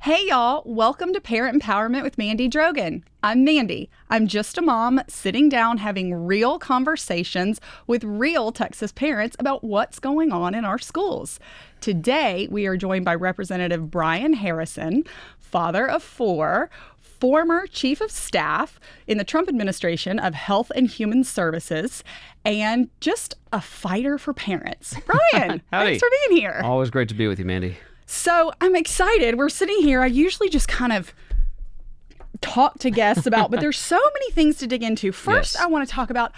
Hey y'all, welcome to Parent Empowerment with Mandy Drogin. I'm Mandy. I'm just a mom sitting down having real conversations with real Texas parents about what's going on in our schools. Today, we are joined by Representative Brian Harrison, father of 4, former chief of staff in the Trump administration of Health and Human Services, and just a fighter for parents. Brian, thanks for being here. Always great to be with you, Mandy. So I'm excited. We're sitting here. I usually just kind of talk to guests about, but there's so many things to dig into. First, yes. I want to talk about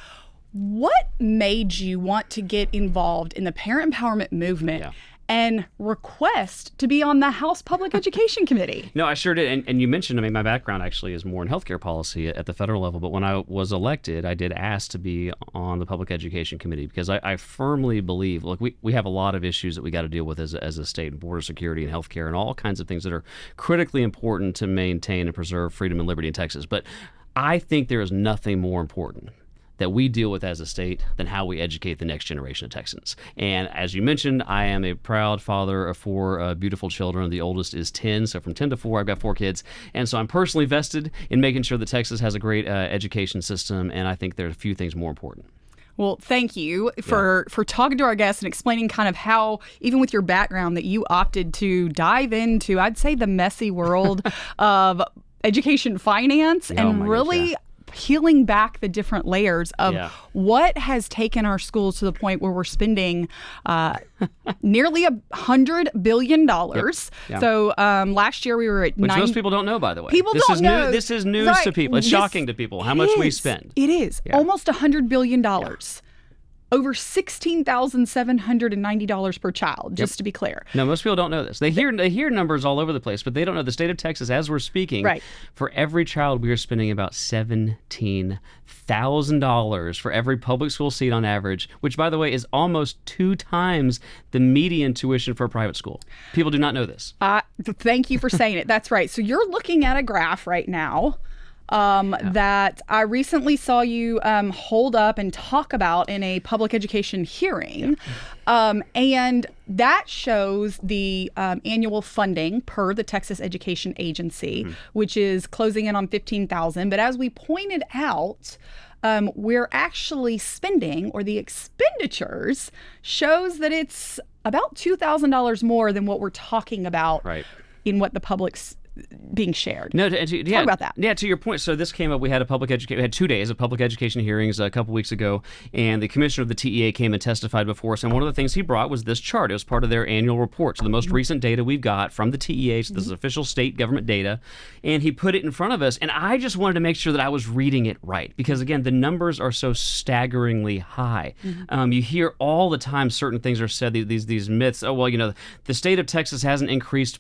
what made you want to get involved in the parent empowerment movement and request to be on the House Public Education Committee. No, I sure did. And you mentioned, my background actually is more in healthcare policy at the federal level. But when I was elected, I did ask to be on the Public Education Committee because I firmly believe, look, we have a lot of issues that we got to deal with as a state, border security and healthcare and all kinds of things that are critically important to maintain and preserve freedom and liberty in Texas. But I think there is nothing more important that we deal with as a state than how we educate the next generation of Texans. And as you mentioned, I am a proud father of 4 beautiful children. The oldest is 10, so from 10 to 4, I've got 4 kids. And so I'm personally vested in making sure that Texas has a great education system, and I think there are a few things more important. Well, thank you for talking to our guests and explaining kind of how, even with your background, that you opted to dive into, I'd say, the messy world of education finance and really peeling back the different layers of what has taken our schools to the point where we're spending nearly $100 billion. So last year we were at Which most people don't know, by the way. People don't know. This is news to people. It's shocking to people how much we spend. It is. Almost $100 billion. Over $16,790 per child, just to be clear. No, most people don't know this. They hear numbers all over the place, but they don't know the state of Texas, as we're speaking, for every child, we are spending about $17,000 for every public school seat on average, which, by the way, is almost 2 times the median tuition for a private school. People do not know this. Thank you for saying it. That's right. So you're looking at a graph right now that I recently saw you hold up and talk about in a public education hearing. And that shows the annual funding per the Texas Education Agency, which is closing in on $15,000. But as we pointed out, we're actually spending, or the expenditures shows that it's about $2,000 more than what we're talking about in what the public's being shared. No, talk about that. Yeah, to your point. So this came up. We had we had 2 days of public education hearings a couple weeks ago, and the commissioner of the TEA came and testified before us. And one of the things he brought was this chart. It was part of their annual report. So the most recent data we've got from the TEA. So this is official state government data, and he put it in front of us. And I just wanted to make sure that I was reading it right because again, the numbers are so staggeringly high. You hear all the time certain things are said. These myths. Oh well, the state of Texas hasn't increased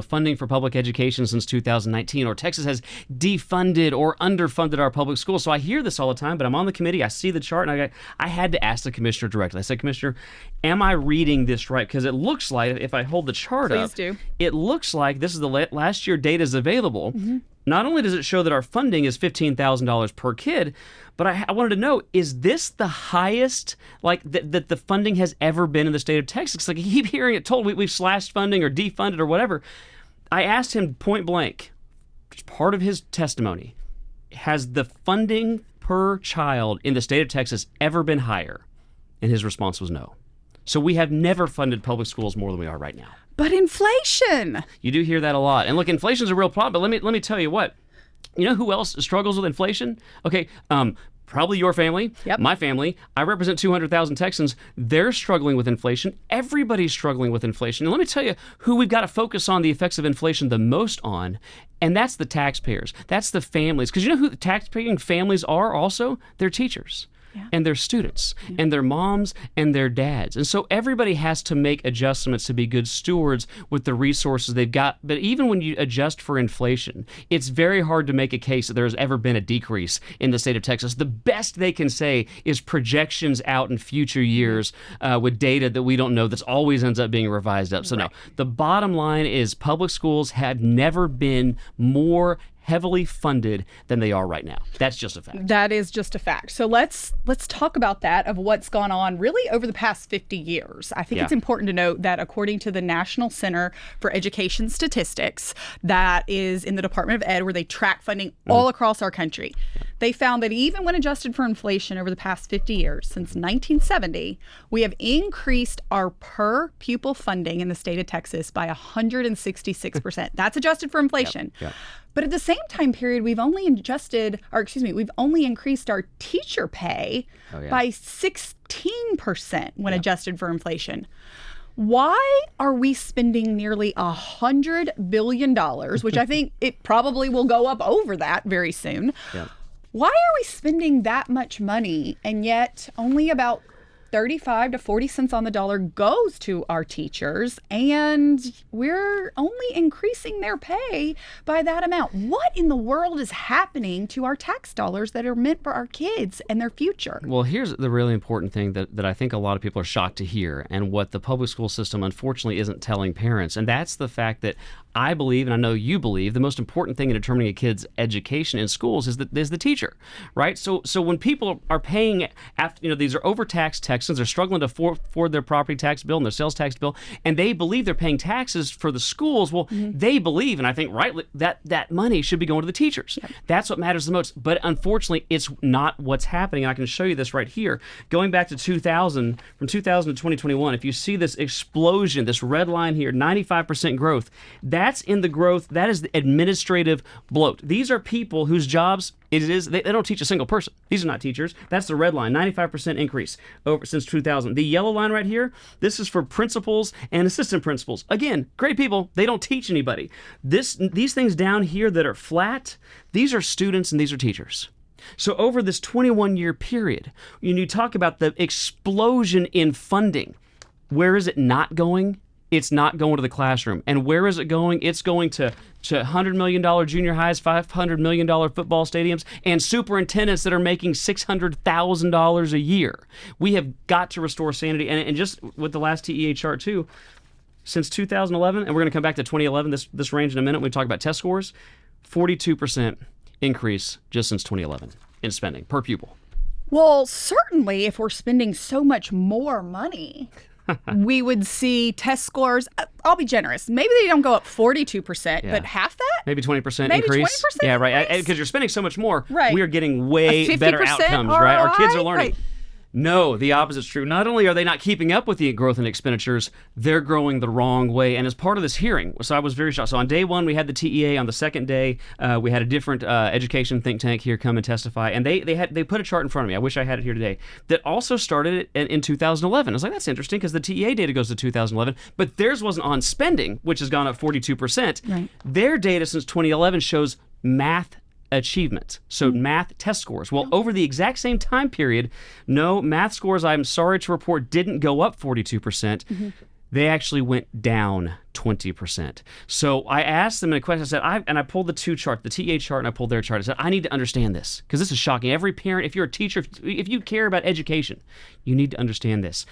funding for public education since 2019, or Texas has defunded or underfunded our public schools. So I hear this all the time, but I'm on the committee, I see the chart, and I had to ask the commissioner directly. I said, Commissioner, am I reading this right? Because it looks like, if I hold the chart up, it looks like this is the last year data is available. Not only does it show that our funding is $15,000 per kid, but I wanted to know, is this the highest that the funding has ever been in the state of Texas? Like I keep hearing it told we've slashed funding or defunded or whatever. I asked him point blank, as part of his testimony, has the funding per child in the state of Texas ever been higher? And his response was no. So we have never funded public schools more than we are right now. But inflation. You do hear that a lot. And look, inflation's a real problem, but let me tell you what. You know who else struggles with inflation? Okay, probably your family, my family. I represent 200,000 Texans. They're struggling with inflation. Everybody's struggling with inflation. And let me tell you who we've got to focus on the effects of inflation the most on, and that's the taxpayers. That's the families. Because you know who the taxpaying families are also? They're teachers. And their students and their moms and their dads. And so everybody has to make adjustments to be good stewards with the resources they've got. But even when you adjust for inflation, it's very hard to make a case that there's ever been a decrease in the state of Texas. The best they can say is projections out in future years with data that we don't know that's always ends up being revised up. So no, the bottom line is public schools have never been more heavily funded than they are right now. That's just a fact. That is just a fact. So let's talk about that, of what's gone on really over the past 50 years. I think it's important to note that according to the National Center for Education Statistics, that is in the Department of Ed, where they track funding all across our country, they found that even when adjusted for inflation over the past 50 years, since 1970, we have increased our per pupil funding in the state of Texas by 166%. That's adjusted for inflation. But at the same time period, we've only increased our teacher pay by 16% when adjusted for inflation. Why are we spending nearly $100 billion, which I think it probably will go up over that very soon? Why are we spending that much money, and yet only about 35 to 40 cents on the dollar goes to our teachers, and we're only increasing their pay by that amount? What in the world is happening to our tax dollars that are meant for our kids and their future? Well, here's the really important thing that I think a lot of people are shocked to hear, and what the public school system unfortunately isn't telling parents, and that's the fact that I believe, and I know you believe, the most important thing in determining a kid's education in schools is the teacher, right? So when people are paying, after, these are overtaxed Texans, they're struggling to afford their property tax bill and their sales tax bill, and they believe they're paying taxes for the schools. Well, they believe, and I think rightly, that money should be going to the teachers. That's what matters the most. But unfortunately, it's not what's happening. I can show you this right here. Going back to 2000, from 2000 to 2021, if you see this explosion, this red line here, 95% growth, that's in the growth. That is the administrative bloat. These are people whose jobs they don't teach a single person. These are not teachers. That's the red line, 95% increase over since 2000. The yellow line right here, this is for principals and assistant principals. Again, great people. They don't teach anybody. These things down here that are flat, these are students and these are teachers. So over this 21-year period, when you talk about the explosion in funding, where is it not going? It's not going to the classroom. And where is it going? It's going to $100 million junior highs, $500 million football stadiums, and superintendents that are making $600,000 a year. We have got to restore sanity. And just with the last TEA chart, too, since 2011, and we're going to come back to 2011, this range in a minute when we talk about test scores, 42% increase just since 2011 in spending per pupil. Well, certainly if we're spending so much more money, we would see test scores. I'll be generous. Maybe they don't go up 42%, but half that? Maybe 20% Maybe increase. 20% Yeah, right. increase? Because you're spending so much more. Right. We are getting way better outcomes, ROI, right? Our kids are learning. Right. No, the opposite's true. Not only are they not keeping up with the growth in expenditures, they're growing the wrong way. And as part of this hearing, so I was very shocked. So on day one, we had the TEA. On the second day, we had a different education think tank here come and testify. And they put a chart in front of me. I wish I had it here today. That also started in 2011. I was like, that's interesting because the TEA data goes to 2011, but theirs wasn't on spending, which has gone up 42%. Right. Their data since 2011 shows math achievement. So math test scores. Well, over the exact same time period, no, math scores, I'm sorry to report, didn't go up 42%. They actually went down 20%. So I asked them a question. I said, I pulled the two chart, the TA chart, and I pulled their chart. I said, I need to understand this because this is shocking. Every parent, if you're a teacher, if you care about education, you need to understand this.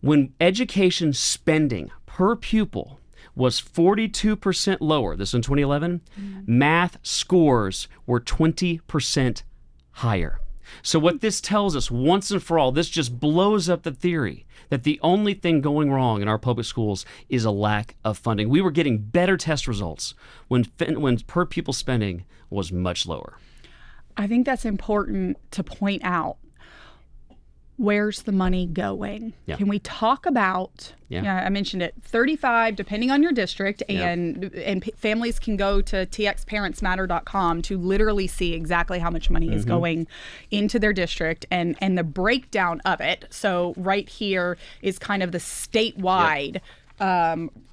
When education spending per pupil was 42% lower, this in 2011, math scores were 20% higher. So what this tells us once and for all, this just blows up the theory that the only thing going wrong in our public schools is a lack of funding. We were getting better test results when per pupil spending was much lower. I think that's important to point out. Where's the money going? Yeah. Can we talk about, I mentioned it, 35, depending on your district, and families can go to txparentsmatter.com to literally see exactly how much money is going into their district and the breakdown of it. So right here is kind of the statewide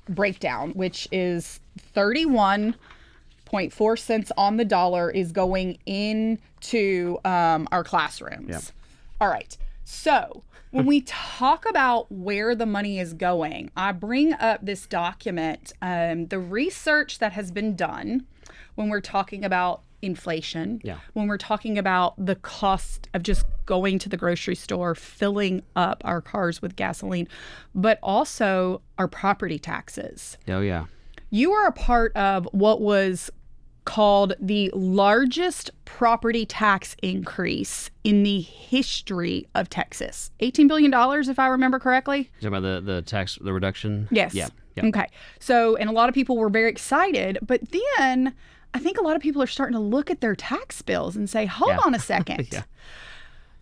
breakdown, which is 31.4 cents on the dollar is going into our classrooms. Yep. All right. So when we talk about where the money is going, I bring up this document, the research that has been done when we're talking about inflation, when we're talking about the cost of just going to the grocery store, filling up our cars with gasoline, but also our property taxes. Oh, yeah. You are a part of what was called the largest property tax increase in the history of Texas. $18 billion, if I remember correctly. You're talking about the reduction? Yes. Yeah. Okay. So, and a lot of people were very excited, but then I think a lot of people are starting to look at their tax bills and say, hold on a second. Yeah.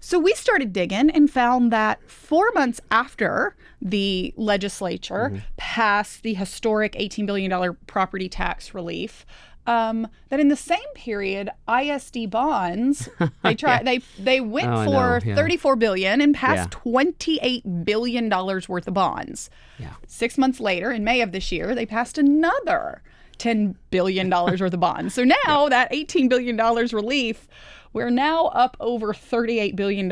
So we started digging and found that 4 months after the legislature passed the historic $18 billion property tax relief, that in the same period, ISD bonds, they went for $34 billion and passed $28 billion worth of bonds. Yeah. 6 months later, in May of this year, they passed another $10 billion worth of bonds. So now that $18 billion relief, we're now up over $38 billion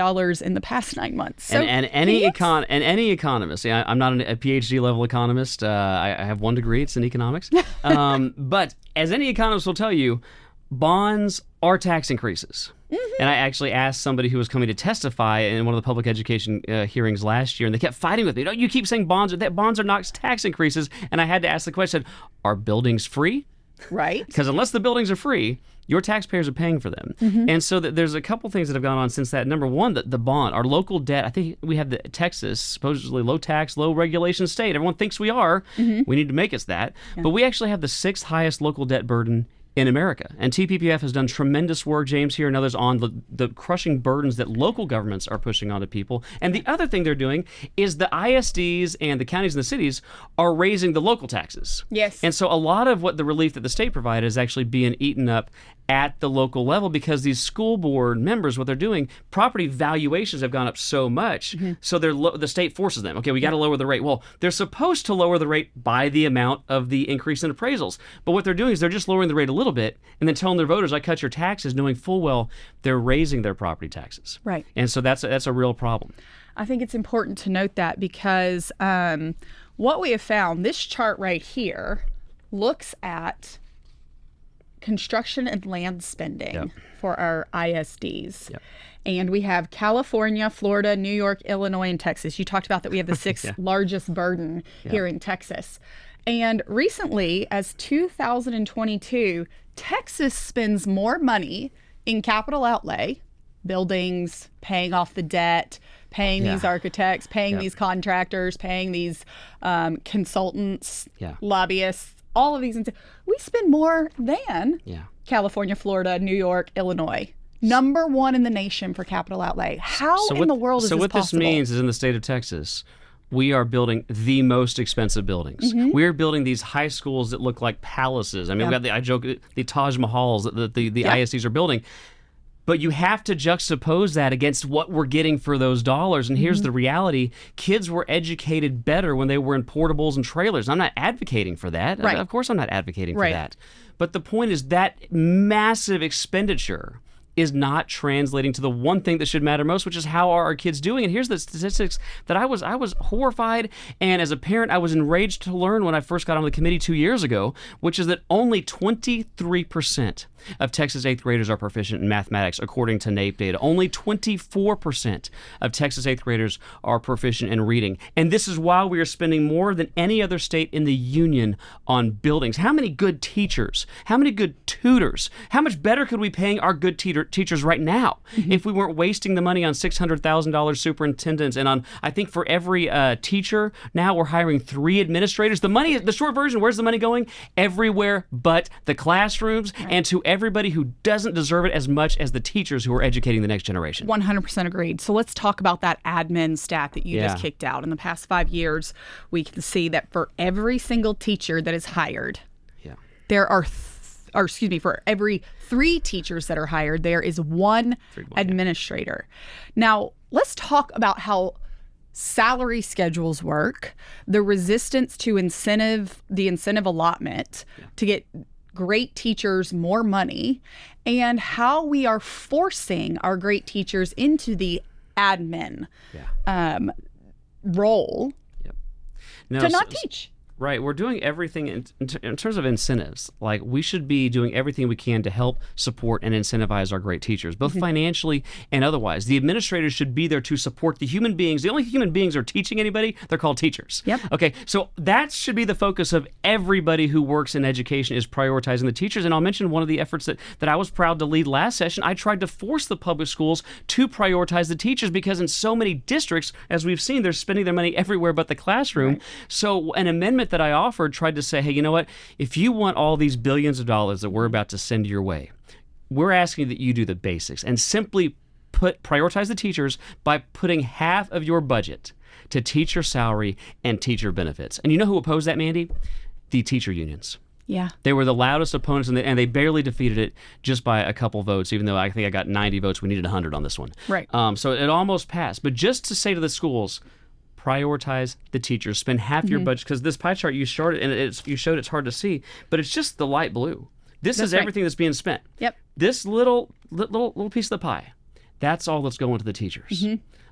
in the past 9 months. So and any economist, see, I'm not a PhD level economist. I have 1 degree. It's in economics. But as any economist will tell you, bonds are tax increases. And I actually asked somebody who was coming to testify in one of the public education hearings last year, and they kept fighting with me. You keep saying bonds are not tax increases. And I had to ask the question, are buildings free? Right. Because unless the buildings are free, your taxpayers are paying for them. And so there's a couple things that have gone on since that. Number one, the bond, our local debt. I think we have the Texas, supposedly low tax, low regulation state. Everyone thinks we are. We need to make us that. But we actually have the 6th highest local debt burden in America. And TPPF has done tremendous work, James here and others, on the crushing burdens that local governments are pushing onto people. And the other thing they're doing is the ISDs and the counties and the cities are raising the local taxes. Yes. And so a lot of what the relief that the state provided is actually being eaten up at the local level because these school board members, what they're doing, property valuations have gone up so much, so the state forces them. Okay, we got to lower the rate. Well, they're supposed to lower the rate by the amount of the increase in appraisals. But what they're doing is they're just lowering the rate a little bit and then telling their voters, I cut your taxes, knowing full well they're raising their property taxes. Right. And so that's a real problem. I think it's important to note that because what we have found, this chart right here looks at construction and land spending for our ISDs. And we have California, Florida, New York, Illinois, and Texas. You talked about that we have the 6th largest burden here in Texas. And recently, as 2022, Texas spends more money in capital outlay, buildings, paying off the debt, paying these architects, paying these contractors, paying these consultants, lobbyists, all of these. We spend more than California, Florida, New York, Illinois. Number 1 in the nation for capital outlay. How in the world is this possible? So what this means is in the state of Texas, we are building the most expensive buildings. We're building these high schools that look like palaces. I mean, we got the Taj Mahals that the ISDs are building. But you have to juxtapose that against what we're getting for those dollars. And here's the reality. Kids were educated better when they were in portables and trailers. I'm not advocating for that. Right. Of course I'm not advocating for that. But the point is that massive expenditure is not translating to the one thing that should matter most, which is how are our kids doing. And here's the statistics that I was horrified, and as a parent I was enraged to learn when I first got on the committee 2 years ago, which is that only 23% of Texas 8th graders are proficient in mathematics, according to NAEP data. Only 24% of Texas 8th graders are proficient in reading. And this is while we are spending more than any other state in the union on buildings. How many good teachers? How many good tutors? How much better could we be paying our good teachers right now if we weren't wasting the money on $600,000 superintendents and on, I think for every teacher, now we're hiring 3 administrators. The short version, where's the money going? Everywhere but the classrooms and to everybody who doesn't deserve it as much as the teachers who are educating the next generation. 100% agreed. So let's talk about that admin stat that you just kicked out. In the past 5 years, we can see that for every single teacher that is hired, there are for every 3 teachers that are hired, there is 1 administrator. Now, let's talk about how salary schedules work, the resistance to the incentive allotment to get great teachers more money, and how we are forcing our great teachers into the admin role to not teach. Right. We're doing everything in terms of incentives. Like, we should be doing everything we can to help support and incentivize our great teachers, both financially and otherwise. The administrators should be there to support the human beings. The only human beings who are teaching anybody, they're called teachers. Yep. Okay. So that should be the focus of everybody who works in education, is prioritizing the teachers. And I'll mention one of the efforts that I was proud to lead last session. I tried to force the public schools to prioritize the teachers, because in so many districts, as we've seen, they're spending their money everywhere but the classroom. Right. So an amendment that I offered tried to say, hey, you know what? If you want all these billions of dollars that we're about to send your way, we're asking that you do the basics and simply prioritize the teachers by putting half of your budget to teacher salary and teacher benefits. And you know who opposed that, Mandy? The teacher unions. Yeah. They were the loudest opponents, and they barely defeated it just by a couple votes, even though I think I got 90 votes. We needed 100 on this one. Right. So it almost passed. But just to say to the schools, prioritize the teachers, spend half your budget, because this pie chart you showed it's hard to see, but it's just the light blue. This is everything that's being spent. Yep. This little piece of the pie, that's all that's going to the teachers.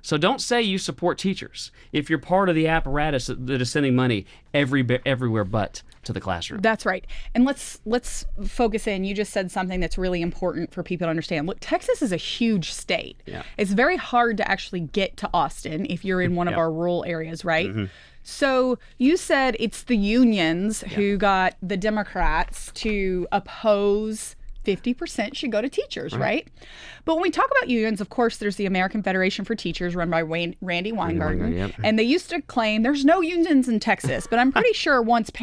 So don't say you support teachers if you're part of the apparatus that is sending money everywhere but to the classroom. That's right. And let's focus in. You just said something that's really important for people to understand. Look, Texas is a huge state. Yeah. It's very hard to actually get to Austin if you're in one of our rural areas, right? So you said it's the unions who got the Democrats to oppose 50% should go to teachers, right? But when we talk about unions, of course, there's the American Federation for Teachers, run by Randy Weingarten. And they used to claim there's no unions in Texas. But I'm pretty sure once the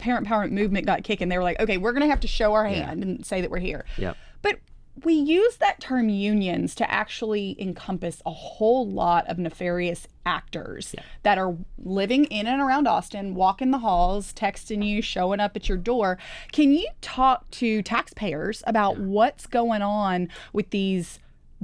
parent empowerment movement got kicking, they were like, okay, we're going to have to show our hand and say that we're here. But we use that term unions to actually encompass a whole lot of nefarious actors that are living in and around Austin, walking the halls, texting you, showing up at your door. Can you talk to taxpayers about what's going on with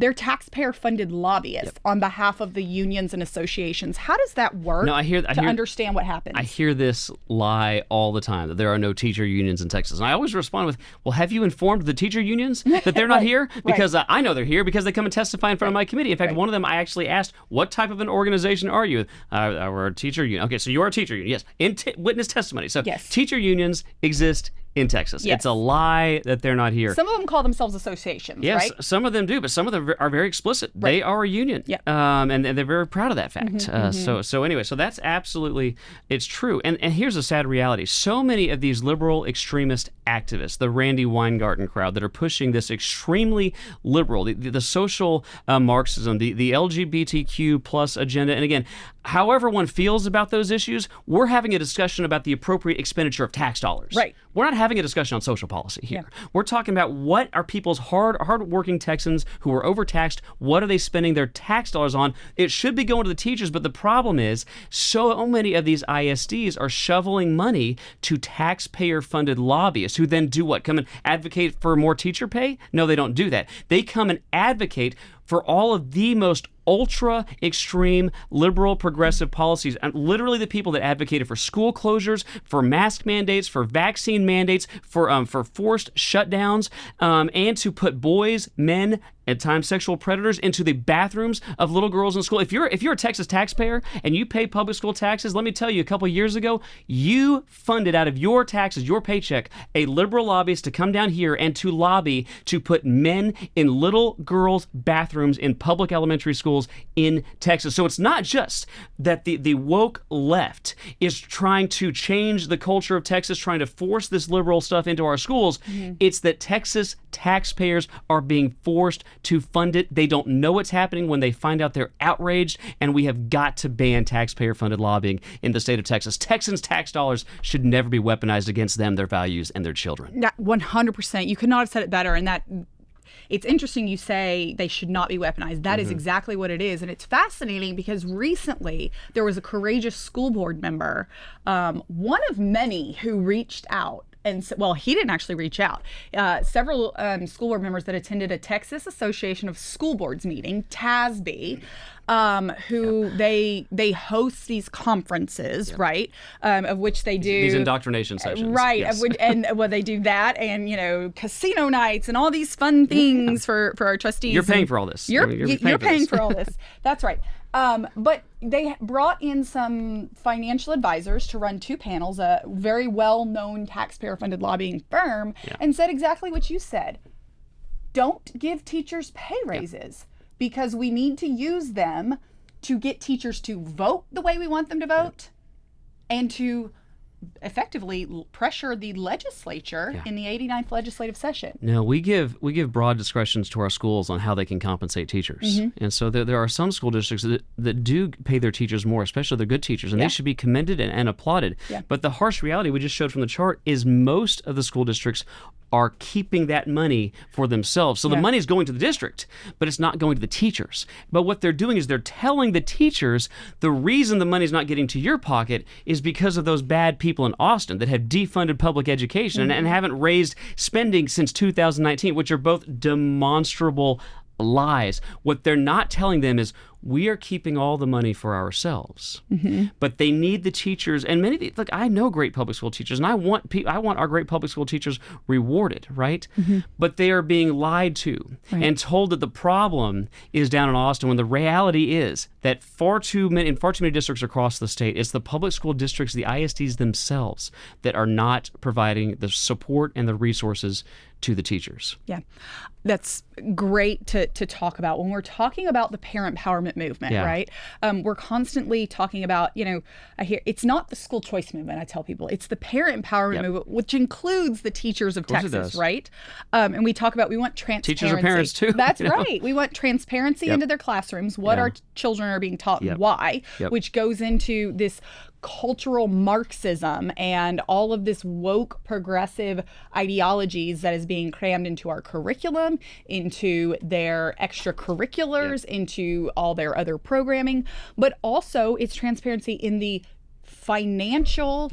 they're taxpayer-funded lobbyists on behalf of the unions and associations? How does that work I hear understand what happens? I hear this lie all the time, that there are no teacher unions in Texas. And I always respond with, well, have you informed the teacher unions that they're not here? Because I know they're here because they come and testify in front of my committee. In fact, one of them, I actually asked, what type of an organization are you? We're a teacher union. Okay, so you're a teacher union. Yes, in witness testimony. So teacher unions exist in Texas. It's a lie that they're not here. Some of them call themselves associations, right? Yes, some of them do, but some of them are very explicit. They are a union, and they're very proud of that fact. So anyway, so that's absolutely, it's true. And here's a sad reality. So many of these liberal extremist activists, the Randy Weingarten crowd, that are pushing this extremely liberal, the social Marxism, the LGBTQ plus agenda, and again, however one feels about those issues, we're having a discussion about the appropriate expenditure of tax dollars. Right. We're not having a discussion on social policy here. We're talking about what are people's hard-working Texans who are overtaxed, what are they spending their tax dollars on? It should be going to the teachers, but the problem is so many of these ISDs are shoveling money to taxpayer-funded lobbyists who then do what? Come and advocate for more teacher pay? No, they don't do that. They come and advocate for all of the most ultra extreme liberal progressive policies, and literally the people that advocated for school closures, for mask mandates, for vaccine mandates, for forced shutdowns, and to put boys, men, at times sexual predators into the bathrooms of little girls in school. If you're a Texas taxpayer and you pay public school taxes, let me tell you, a couple years ago, you funded out of your taxes, your paycheck, a liberal lobbyist to come down here and to lobby to put men in little girls' bathrooms in public elementary schools in Texas. So it's not just that the woke left is trying to change the culture of Texas, trying to force this liberal stuff into our schools. It's that Texas taxpayers are being forced to fund it. They don't know what's happening. When they find out, they're outraged, and we have got to ban taxpayer-funded lobbying in the state of Texas. Texans' tax dollars should never be weaponized against them, their values, and their children. 100%. You could not have said it better, and that it's interesting you say they should not be weaponized. That is exactly what it is. And it's fascinating because recently there was a courageous school board member, one of many, who reached out. And well, he didn't actually reach out. Several school board members that attended a Texas Association of School Boards meeting, TASB, who they host these conferences, right? Of which they do these indoctrination sessions, right? Yes. They do that, and casino nights and all these fun things for our trustees. You're paying for all this. You're paying for all this. That's right. But they brought in some financial advisors to run 2 panels, a very well-known taxpayer-funded lobbying firm, and said exactly what you said. Don't give teachers pay raises because we need to use them to get teachers to vote the way we want them to vote and to effectively pressure the legislature in the 89th legislative session. No, we give broad discretions to our schools on how they can compensate teachers. And so there are some school districts that do pay their teachers more, especially their good teachers, and they should be commended and applauded. But the harsh reality we just showed from the chart is most of the school districts are keeping that money for themselves. So the money is going to the district, but it's not going to the teachers. But what they're doing is they're telling the teachers the reason the money's not getting to your pocket is because of those bad people in Austin that have defunded public education and haven't raised spending since 2019, which are both demonstrable lies. What they're not telling them is we are keeping all the money for ourselves, but they need the teachers. And many, look, I know great public school teachers, and I want our great public school teachers rewarded, right? But they are being lied to and told that the problem is down in Austin when the reality is that in far too many districts across the state, it's the public school districts, the ISDs themselves, that are not providing the support and the resources to the teachers. Yeah, that's great to talk about. When we're talking about the parent empowerment movement, right? We're constantly talking about, I hear it's not the school choice movement, I tell people. It's the parent empowerment movement, which includes the teachers of Texas, right? And we talk about, we want transparency. Teachers are parents too. That's right. We want transparency into their classrooms, what our children are being taught, why, which goes into this cultural Marxism and all of this woke progressive ideologies that is being crammed into our curriculum, into their extracurriculars, into all their other programming, but also it's transparency in the financial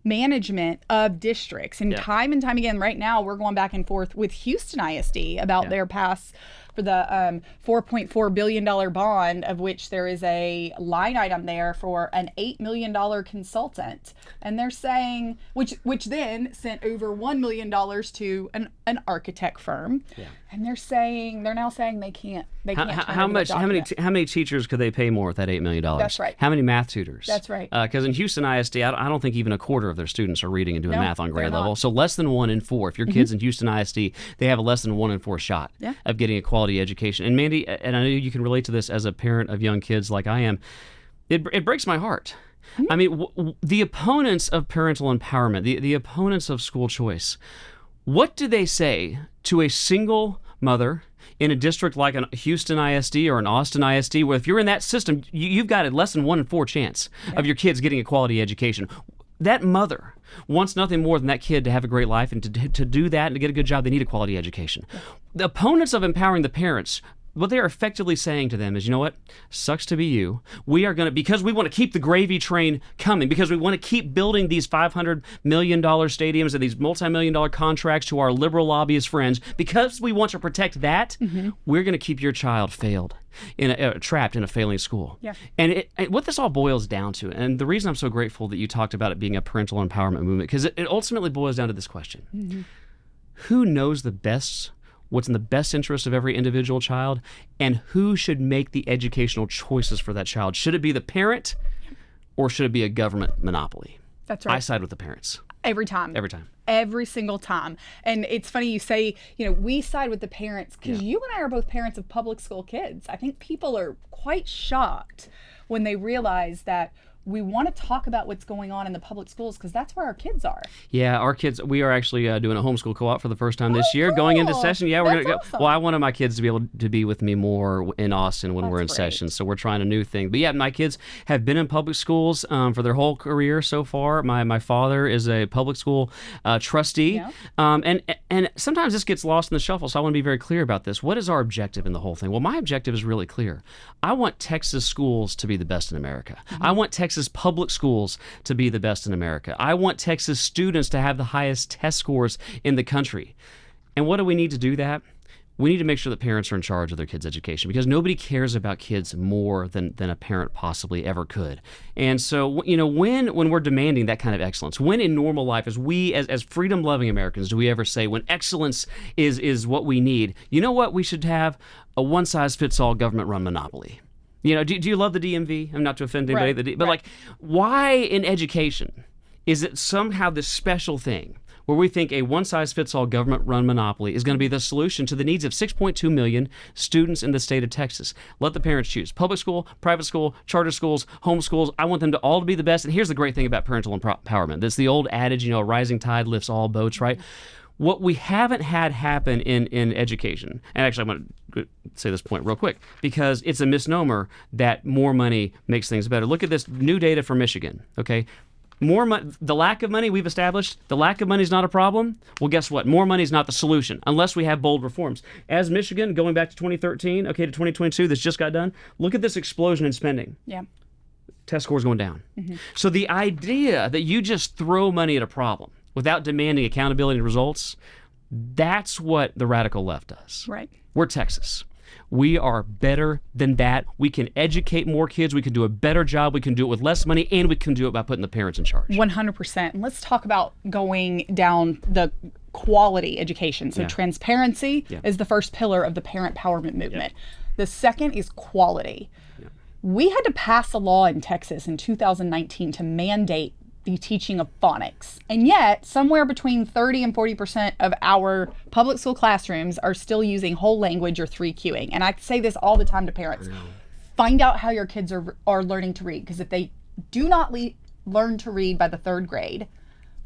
management of districts. And time again, right now, we're going back and forth with Houston ISD about their pass for the $4.4 billion bond, of which there is a line item there for an $8 million consultant. And they're saying, which then sent over $1 million to an architect firm. And they're now saying they can't. How many teachers could they pay more with that $8 million? That's right. How many math tutors? That's right. Because in Houston ISD, I don't think even a quarter of their students are reading and doing math on grade level. So less than 1 in 4. If your kid's in Houston ISD, they have a less than 1 in 4 shot of getting a quality education. And Mandy, and I know you can relate to this as a parent of young kids like I am, it breaks my heart. I mean, the opponents of parental empowerment, the opponents of school choice, what do they say to a single mother in a district like a Houston ISD or an Austin ISD, where if you're in that system, you've got a less than 1 in 4 chance of your kids getting a quality education? That mother wants nothing more than that kid to have a great life, and to do that and to get a good job, they need a quality education. The opponents of empowering the parents, what they're effectively saying to them is, you know what? Sucks to be you. We are going to, because we want to keep the gravy train coming, because we want to keep building these $500 million stadiums and these multi-million-dollar contracts to our liberal lobbyist friends, because we want to protect that, we're going to keep your child trapped in a failing school. And what this all boils down to, and the reason I'm so grateful that you talked about it being a parental empowerment movement, because it ultimately boils down to this question. Who knows what's in the best interest of every individual child, and who should make the educational choices for that child? Should it be the parent, or should it be a government monopoly? That's right. I side with the parents. Every time. Every single time. And it's funny you say, we side with the parents, because you and I are both parents of public school kids. I think people are quite shocked when they realize that we want to talk about what's going on in the public schools, because that's where our kids are. Yeah, our kids, we are actually doing a homeschool co-op for the first time this year, going into session. Yeah, we're going to go. Awesome. Well, I wanted my kids to be able to be with me more in Austin when we're in session, so we're trying a new thing. But yeah, my kids have been in public schools for their whole career so far. My father is a public school trustee, and sometimes this gets lost in the shuffle, so I want to be very clear about this. What is our objective in the whole thing? Well, my objective is really clear. I want Texas schools to be the best in America. I want Texas public schools to be the best in America. I want Texas students to have the highest test scores in the country. And what do we need to do that? We need to make sure that parents are in charge of their kids' education, because nobody cares about kids more than a parent possibly ever could. And so, when we're demanding that kind of excellence, when in normal life, as freedom-loving Americans, do we ever say, when excellence is what we need, you know what? We should have a one-size-fits-all government-run monopoly. You know, do you love the DMV? I'm not to offend anybody, Right. but like, why in education is it somehow this special thing where we think a one-size-fits-all government-run monopoly is going to be the solution to the needs of 6.2 million students in the state of Texas? Let the parents choose. Public school, private school, charter schools, homeschools. I want them to all to be the best. And here's the great thing about parental empowerment. That's the old adage, you know, a rising tide lifts all boats, right? What we haven't had happen in education, and actually I'm going to say this point real quick, because it's a misnomer that more money makes things better. Look at this new data from Michigan, okay? The lack of money we've established, the lack of money is not a problem. Well, guess what? More money is not the solution unless we have bold reforms. As Michigan, going back to 2013, okay, to 2022, this just got done, look at this explosion in spending. Yeah. Test scores going down. So the idea that you just throw money at a problem without demanding accountability and results, that's what the radical left does. Right. We're Texas. We are better than that. We can educate more kids. We can do a better job. We can do it with less money, and we can do it by putting the parents in charge. 100%. And let's talk about going down the quality education. So transparency is the first pillar of the parent empowerment movement. The second is quality. We had to pass a law in Texas in 2019 to mandate the teaching of phonics. And yet, somewhere between 30 and 40% of our public school classrooms are still using whole language or 3Qing. And I say this all the time to parents. Find out how your kids are learning to read, because if they do not learn to read by the 3rd grade,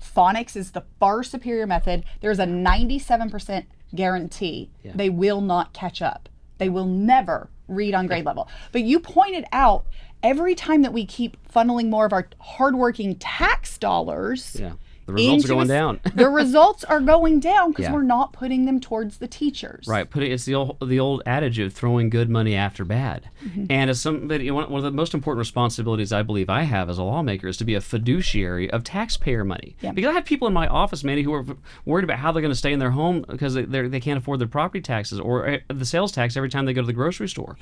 phonics is the far superior method. There's a 97% guarantee they will not catch up. They will never read on grade level. But you pointed out, every time that we keep funneling more of our hardworking tax dollars, the results are going down. The results are going down because we're not putting them towards the teachers. Right. It's the old adage of throwing good money after bad. And as somebody, one of the most important responsibilities I believe I have as a lawmaker is to be a fiduciary of taxpayer money. Because I have people in my office, Mandy, who are worried about how they're going to stay in their home because they can't afford their property taxes or the sales tax every time they go to the grocery store.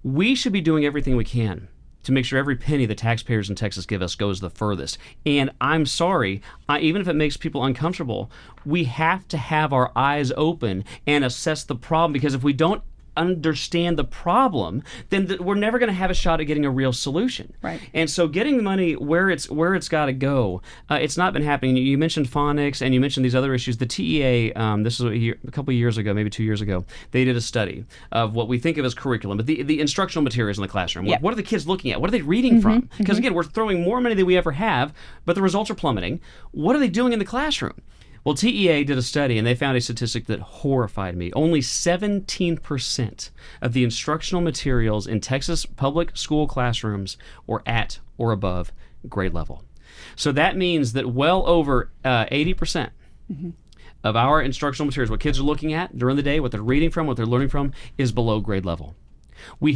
We should be doing everything we can to make sure every penny the taxpayers in Texas give us goes the furthest. And I'm sorry, even if it makes people uncomfortable, we have to have our eyes open and assess the problem, because if we don't understand the problem, then we're never going to have a shot at getting a real solution. Right. And so getting the money where it's got to go, it's not been happening. You mentioned phonics and you mentioned these other issues. The TEA, this was a couple of years ago, maybe 2 years ago, they did a study of what we think of as curriculum, but the instructional materials in the classroom. What are the kids looking at? What are they reading from? Because again, we're throwing more money than we ever have, but the results are plummeting. What are they doing in the classroom? Well, TEA did a study, and they found a statistic that horrified me. Only 17% of the instructional materials in Texas public school classrooms were at or above grade level. So that means that well over 80% of our instructional materials, what kids are looking at during the day, what they're reading from, what they're learning from, is below grade level. We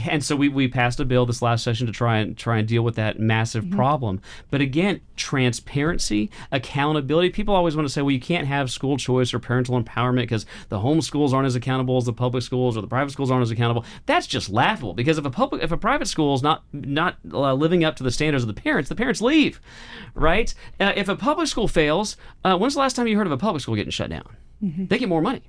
passed a bill this last session to try and deal with that massive problem. But again, transparency, accountability. People always want to say, well, you can't have school choice or parental empowerment because the home schools aren't as accountable as the public schools, or the private schools aren't as accountable. That's just laughable, because if a private school is not living up to the standards of the parents leave, right? If a public school fails, when's the last time you heard of a public school getting shut down? They get more money.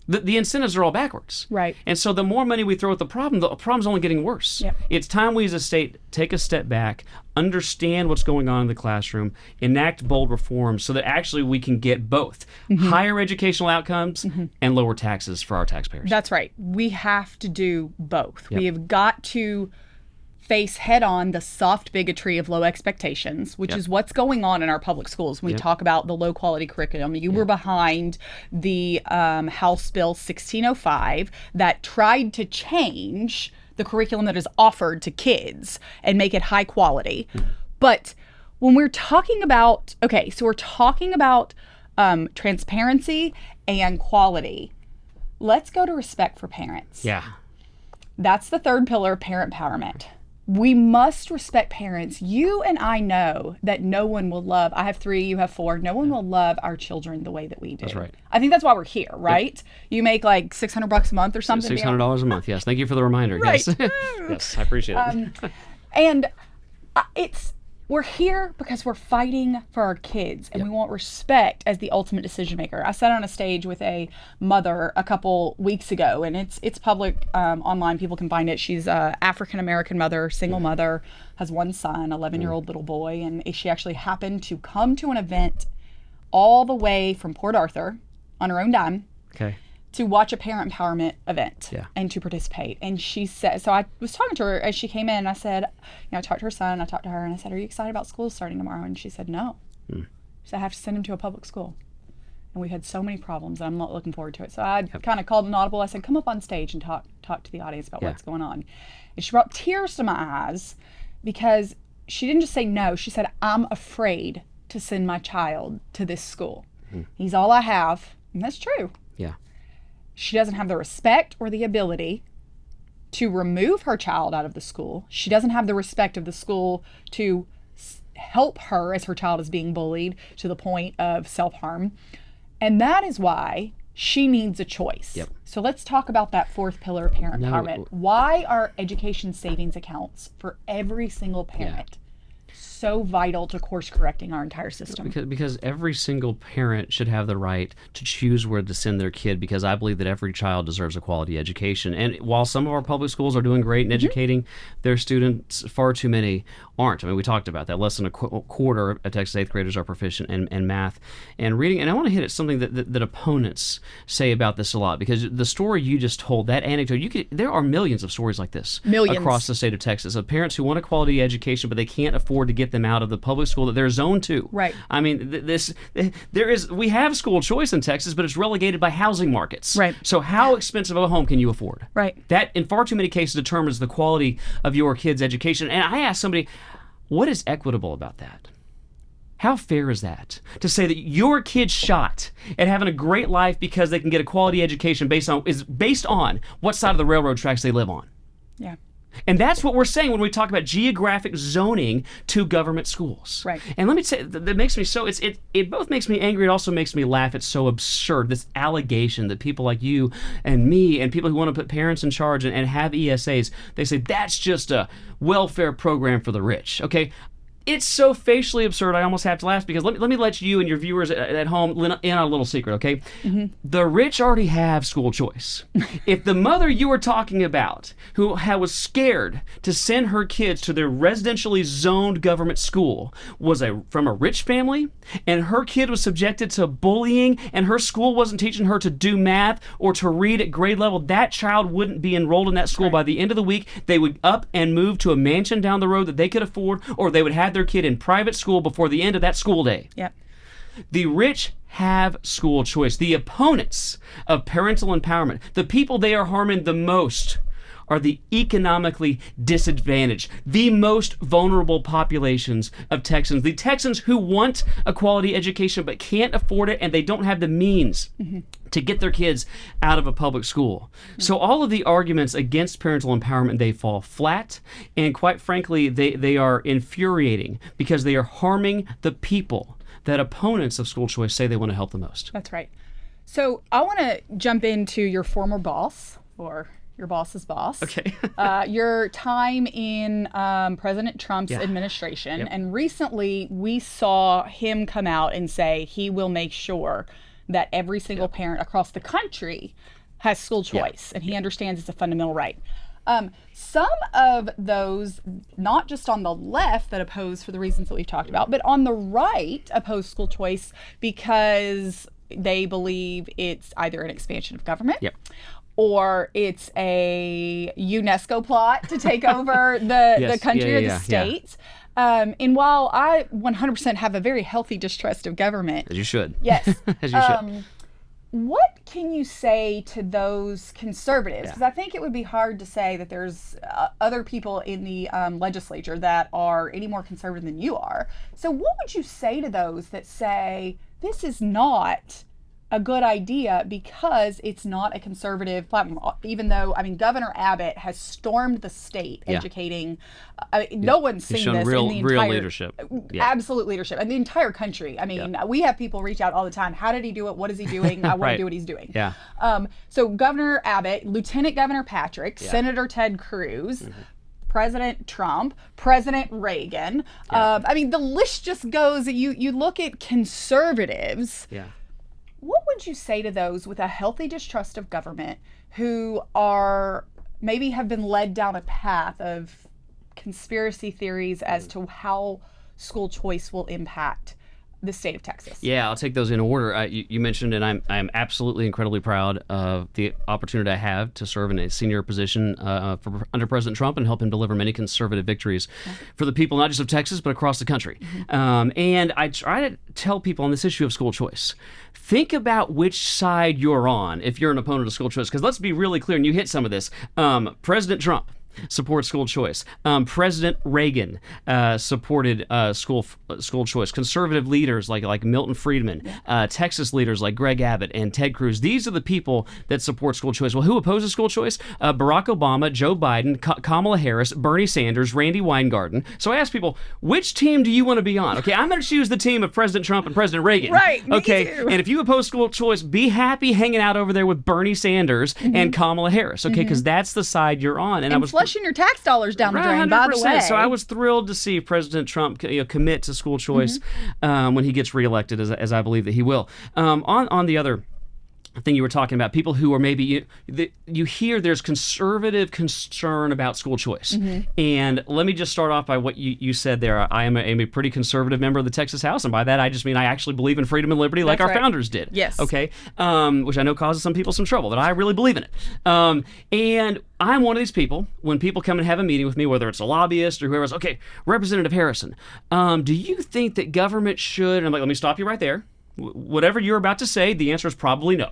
The incentives are all backwards. Right. And so the more money we throw at the problem's only getting worse. It's time we as a state take a step back, understand what's going on in the classroom, enact bold reforms so that actually we can get both higher educational outcomes and lower taxes for our taxpayers. That's right. We have to do both. We have got to face head on the soft bigotry of low expectations, which is what's going on in our public schools. When we talk about the low quality curriculum. You were behind the House Bill 1605 that tried to change the curriculum that is offered to kids and make it high quality. But when we're talking about, we're talking about transparency and quality. Let's go to respect for parents. That's the third pillar of parent empowerment. We must respect parents. You and I know that no one will love, I have 3, you have 4, no one will love our children the way that we do. That's right. I think that's why we're here, right? You make like $600 a month or something. $600 a month, yes. Thank you for the reminder. Right. Yes. Yes, I appreciate it. And We're here because we're fighting for our kids, and we want respect as the ultimate decision maker. I sat on a stage with a mother a couple weeks ago, and it's public online. People can find it. She's a African-American mother, single mother, has one son, 11-year-old little boy, and she actually happened to come to an event all the way from Port Arthur on her own dime. Okay. To watch a parent empowerment event and to participate. And she said, so I was talking to her as she came in, and I said, I talked to her son, I talked to her, and I said, are you excited about school starting tomorrow? And she said, no. She said, I have to send him to a public school. And we had so many problems, and I'm not looking forward to it. So I kind of called an audible. I said, come up on stage and talk to the audience about what's going on. And she brought tears to my eyes because she didn't just say no. She said, I'm afraid to send my child to this school. He's all I have. And that's true. Yeah. She doesn't have the respect or the ability to remove her child out of the school. She doesn't have the respect of the school to help her as her child is being bullied to the point of self-harm. And that is why she needs a choice. Yep. So let's talk about that fourth pillar of parent empowerment. Why are education savings accounts for every single parent so vital to course correcting our entire system? Because every single parent should have the right to choose where to send their kid, because I believe that every child deserves a quality education. And while some of our public schools are doing great in educating their students, far too many aren't. I mean, we talked about that. Less than a quarter of Texas 8th graders are proficient in math and reading. And I want to hit at something that opponents say about this a lot, because the story you just told, that anecdote, there are millions of stories like this across the state of Texas of parents who want a quality education, but they can't afford to get them out of the public school that they're zoned to. Right. I mean, we have school choice in Texas, but it's relegated by housing markets. Right. So how expensive of a home can you afford? Right. That, in far too many cases, determines the quality of your kid's education. And I asked somebody, what is equitable about that? How fair is that? To say that your kid's shot at having a great life because they can get a quality education based on what side of the railroad tracks they live on. Yeah. And that's what we're saying when we talk about geographic zoning to government schools. Right. And let me say, that makes me so, it both makes me angry, it also makes me laugh. It's so absurd, this allegation that people like you and me and people who want to put parents in charge and have ESAs, they say that's just a welfare program for the rich. Okay. It's so facially absurd, I almost have to laugh, because let me let you and your viewers at home in on a little secret, okay? The rich already have school choice. If the mother you were talking about, who was scared to send her kids to their residentially zoned government school, was from a rich family, and her kid was subjected to bullying, and her school wasn't teaching her to do math or to read at grade level, that child wouldn't be enrolled in that school. By the end of the week, they would up and move to a mansion down the road that they could afford, or they would have their kid in private school before the end of that school day. Yep. The rich have school choice. The opponents of parental empowerment, the people they are harming the most, are the economically disadvantaged, the most vulnerable populations of Texans. The Texans who want a quality education but can't afford it, and they don't have the means to get their kids out of a public school. So all of the arguments against parental empowerment, they fall flat, and quite frankly, they are infuriating because they are harming the people that opponents of school choice say they want to help the most. That's right. So I want to jump into your former boss, or your boss's boss. Okay. Your time in President Trump's administration. Yep. And recently we saw him come out and say he will make sure that every single parent across the country has school choice. And he understands it's a fundamental right. Some of those, not just on the left that oppose for the reasons that we've talked about, but on the right oppose school choice because they believe it's either an expansion of government, or it's a UNESCO plot to take over the country or the state. And while I 100% have a very healthy distrust of government. As you should. Yes. As you should. What can you say to those conservatives? Because I think it would be hard to say that there's other people in the legislature that are any more conservative than you are. So what would you say to those that say this is not a good idea because it's not a conservative platform? Even though, I mean, Governor Abbott has stormed the state educating. No one's seen this real, in the entire leadership. Absolute leadership, and the entire country. I mean, we have people reach out all the time. How did he do it? What is he doing? I want to do what he's doing. So Governor Abbott, Lieutenant Governor Patrick, Senator Ted Cruz, President Trump, President Reagan. I mean, the list just goes. You look at conservatives. Yeah. What would you say to those with a healthy distrust of government who are maybe have been led down a path of conspiracy theories as to how school choice will impact the state of Texas? Yeah, I'll take those in order. You mentioned, and I'm absolutely incredibly proud of the opportunity I have to serve in a senior position under President Trump and help him deliver many conservative victories for the people, not just of Texas, but across the country. And I try to tell people on this issue of school choice, think about which side you're on if you're an opponent of school choice. Because let's be really clear, and you hit some of this. President Trump supports school choice. President Reagan supported school choice. Conservative leaders like Milton Friedman, Texas leaders like Greg Abbott and Ted Cruz. These are the people that support school choice. Well, who opposes school choice? Barack Obama, Joe Biden, Kamala Harris, Bernie Sanders, Randy Weingarten. So I ask people, which team do you want to be on? Okay, I'm going to choose the team of President Trump and President Reagan. Right. Okay. Me too. And if you oppose school choice, be happy hanging out over there with Bernie Sanders and Kamala Harris. Okay, because that's the side you're on. And I was flushing your tax dollars down the drain, by the way. So I was thrilled to see President Trump commit to school choice when he gets reelected, as I believe that he will. On the other thing you were talking about, people who are maybe, you hear there's conservative concern about school choice. And let me just start off by what you said there. I am a pretty conservative member of the Texas House, and by that I just mean I actually believe in freedom and liberty like our founders did. Yes. Okay? Which I know causes some people some trouble, but I really believe in it. And I'm one of these people, when people come and have a meeting with me, whether it's a lobbyist or whoever else, okay, Representative Harrison, do you think that government should, and I'm like, let me stop you right there. Whatever you're about to say, the answer is probably no.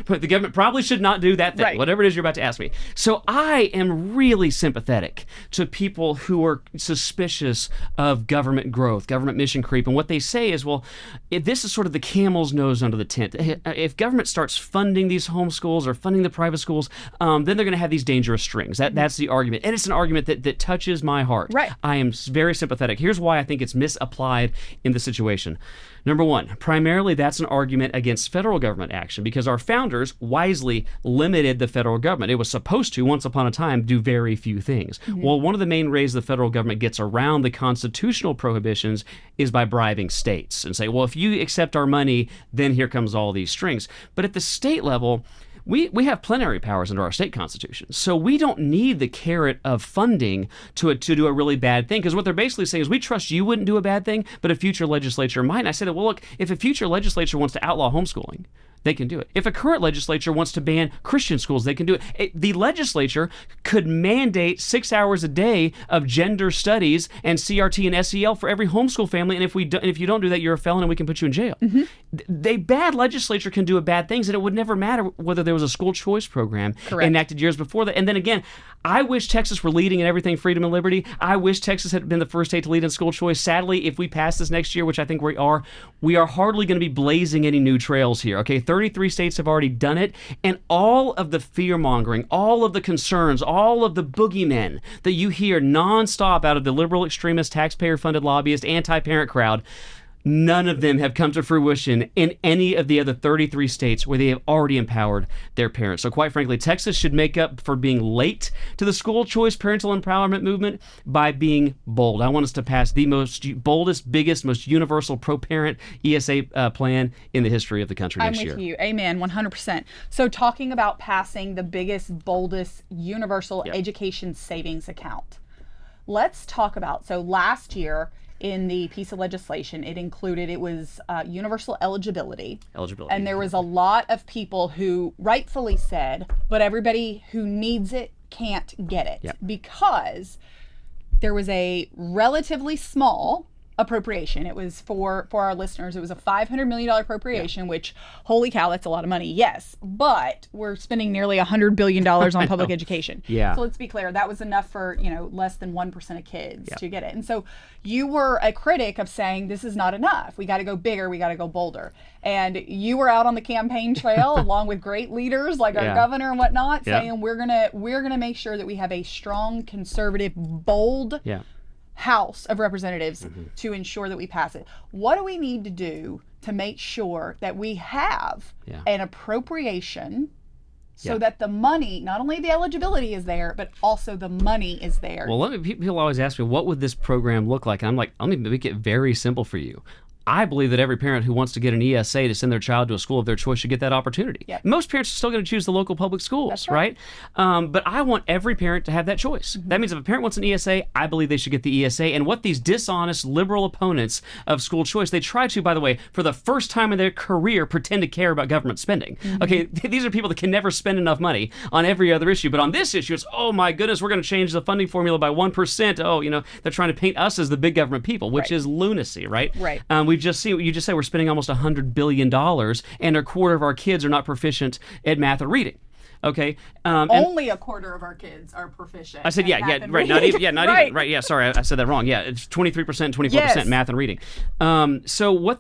But the government probably should not do that thing, whatever it is you're about to ask me. So I am really sympathetic to people who are suspicious of government growth, government mission creep. And what they say is, well, this is sort of the camel's nose under the tent. If government starts funding these homeschools or funding the private schools, then they're going to have these dangerous strings. That's the argument. And it's an argument that touches my heart. Right. I am very sympathetic. Here's why I think it's misapplied in the situation. Number one, primarily that's an argument against federal government action because our founders wisely limited the federal government. It was supposed to, once upon a time, do very few things. Well, one of the main ways the federal government gets around the constitutional prohibitions is by bribing states and say, well, if you accept our money, then here comes all these strings. But at the state level, we have plenary powers under our state constitution. So we don't need the carrot of funding to do a really bad thing. Because what they're basically saying is we trust you wouldn't do a bad thing, but a future legislature might. And I say that, well, look, if a future legislature wants to outlaw homeschooling, they can do it. If a current legislature wants to ban Christian schools, they can do it. The legislature could mandate 6 hours a day of gender studies and CRT and SEL for every homeschool family. And if you don't do that, you're a felon and we can put you in jail. The bad legislature can do bad things, and it would never matter whether there was a school choice program enacted years before that. And then again, I wish Texas were leading in everything freedom and liberty. I wish Texas had been the first state to lead in school choice. Sadly, if we pass this next year, which I think we are hardly going to be blazing any new trails here. Okay, 33 states have already done it, and all of the fear-mongering, all of the concerns, all of the boogeymen that you hear nonstop out of the liberal extremist, taxpayer-funded lobbyist, anti-parent crowd, none of them have come to fruition in any of the other 33 states where they have already empowered their parents. So quite frankly, Texas should make up for being late to the school choice parental empowerment movement by being bold. I want us to pass the boldest, biggest, most universal pro-parent ESA plan in the history of the country next year. I'm with you. Amen. 100%. So talking about passing the biggest, boldest, universal education savings account. Let's talk about, so last year, in the piece of legislation, it was universal eligibility. And there was a lot of people who rightfully said, but everybody who needs it can't get it because there was a relatively small appropriation. It was for our listeners, it was a $500 million appropriation, which, holy cow, that's a lot of money. Yes, but we're spending nearly $100 billion on public education. So let's be clear, that was enough for, less than 1% of kids to get it. And so you were a critic of saying this is not enough. We got to go bigger. We got to go bolder. And you were out on the campaign trail along with great leaders like our governor and whatnot, saying we're gonna make sure that we have a strong, conservative, bold House of Representatives to ensure that we pass it. What do we need to do to make sure that we have an appropriation so that the money, not only the eligibility is there, but also the money is there. Well, people always ask me, what would this program look like? And I'm like, let me make it very simple for you. I believe that every parent who wants to get an ESA to send their child to a school of their choice should get that opportunity. Yep. Most parents are still going to choose the local public schools, That's right? But I want every parent to have that choice. That means if a parent wants an ESA, I believe they should get the ESA. And what these dishonest liberal opponents of school choice, they try to, by the way, for the first time in their career, pretend to care about government spending. Okay, these are people that can never spend enough money on every other issue. But on this issue, it's, oh my goodness, we're going to change the funding formula by 1%. Oh, they're trying to paint us as the big government people, which is lunacy, right? Right. We've just seen what you just said. We're spending almost $100 billion, and a quarter of our kids are not proficient at math or reading. Okay. Only a quarter of our kids are proficient. I said, right. Not even, right. Yeah, sorry, I said that wrong. Yeah, it's 23%, 24% math and reading. So what?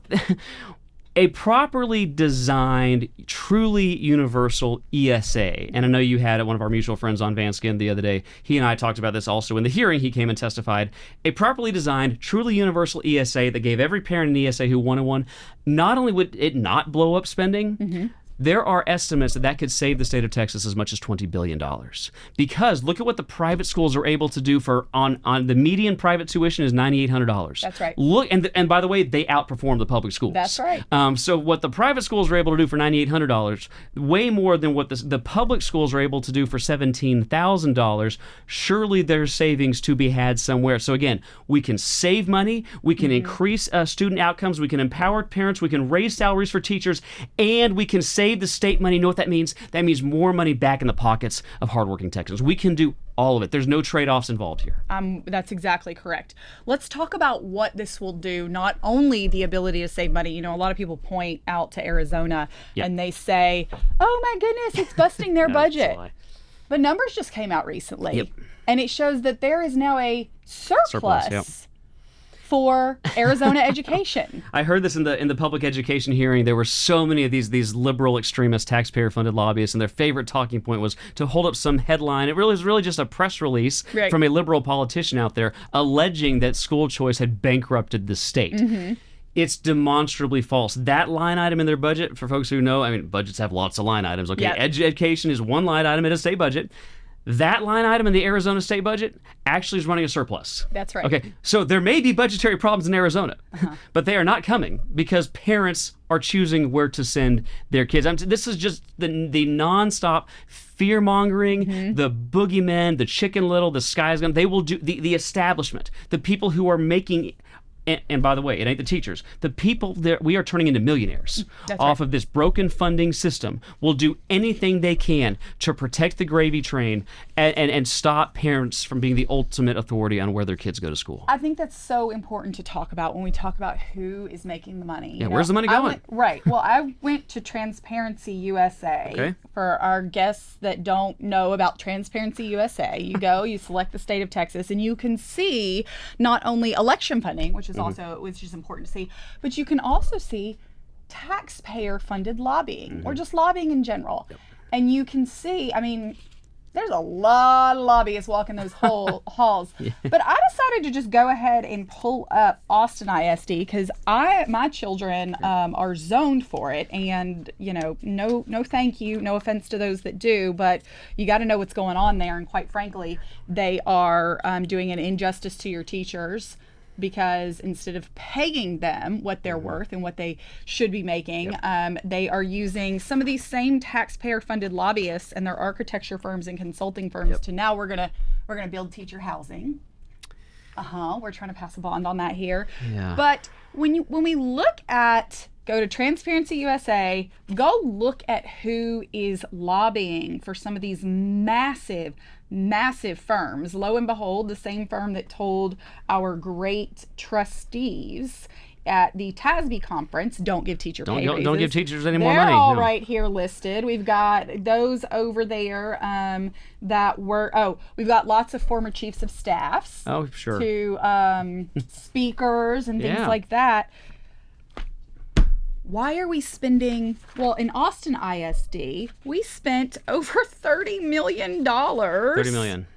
A properly designed, truly universal ESA, and I know you had one of our mutual friends on Van Skin the other day. He and I talked about this also in the hearing. He came and testified. A properly designed, truly universal ESA that gave every parent an ESA who wanted one, not only would it not blow up spending, there are estimates that could save the state of Texas as much as $20 billion. Because look at what the private schools are able to do for on the median private tuition is $9,800. That's right. Look, and by the way, they outperform the public schools. That's right. So what the private schools are able to do for $9,800, way more than what the public schools are able to do for $17,000. Surely there's savings to be had somewhere. So again, we can save money, we can increase student outcomes, we can empower parents, we can raise salaries for teachers, and we can save the state money. You know what that means? That means more money back in the pockets of hardworking Texans. We can do all of it. There's no trade-offs involved here. That's exactly correct. Let's talk about what this will do, not only the ability to save money. A lot of people point out to Arizona and they say, oh my goodness, it's busting their budget. But numbers just came out recently, and it shows that there is now a surplus for Arizona education. I heard this in the public education hearing. There were so many of these liberal extremist taxpayer-funded lobbyists, and their favorite talking point was to hold up some headline. It really was really just a press release from a liberal politician out there alleging that school choice had bankrupted the state. It's demonstrably false. That line item in their budget, for folks who know, budgets have lots of line items. Okay, education is one line item in a state budget. That line item in the Arizona state budget actually is running a surplus. That's right. Okay, so there may be budgetary problems in Arizona, but they are not coming because parents are choosing where to send their kids. This is just the nonstop fear-mongering, the boogeymen, the Chicken Little, the sky's gonna. They will do the establishment, the people who are making. And by the way, it ain't the teachers. The people that we are turning into millionaires off of this broken funding system will do anything they can to protect the gravy train and stop parents from being the ultimate authority on where their kids go to school. I think that's so important to talk about when we talk about who is making the money. Yeah, where's the money going? Well, I went to Transparency USA. For our guests that don't know about Transparency USA, you go, you select the state of Texas, and you can see not only election funding, which is which is important to see, but you can also see taxpayer-funded lobbying or just lobbying in general. And you can see, there's a lot of lobbyists walking those halls. But I decided to just go ahead and pull up Austin ISD because my children are zoned for it, and no thank you, no offense to those that do, but you got to know what's going on there. And quite frankly, they are doing an injustice to your teachers, because instead of paying them what they're worth and what they should be making, they are using some of these same taxpayer-funded lobbyists and their architecture firms and consulting firms to now we're gonna build teacher housing. We're trying to pass a bond on that here. But when we look at, go to Transparency USA, go look at who is lobbying for some of these massive firms. Lo and behold, the same firm that told our great trustees at the TASB conference, don't give teacher pay raises. Don't give teachers any more They're money. all right here listed. We've got those over there we've got lots of former chiefs of staffs. Oh, sure. To speakers and things like that. Why are we spending, in Austin ISD, we spent over $30 million. $30 million.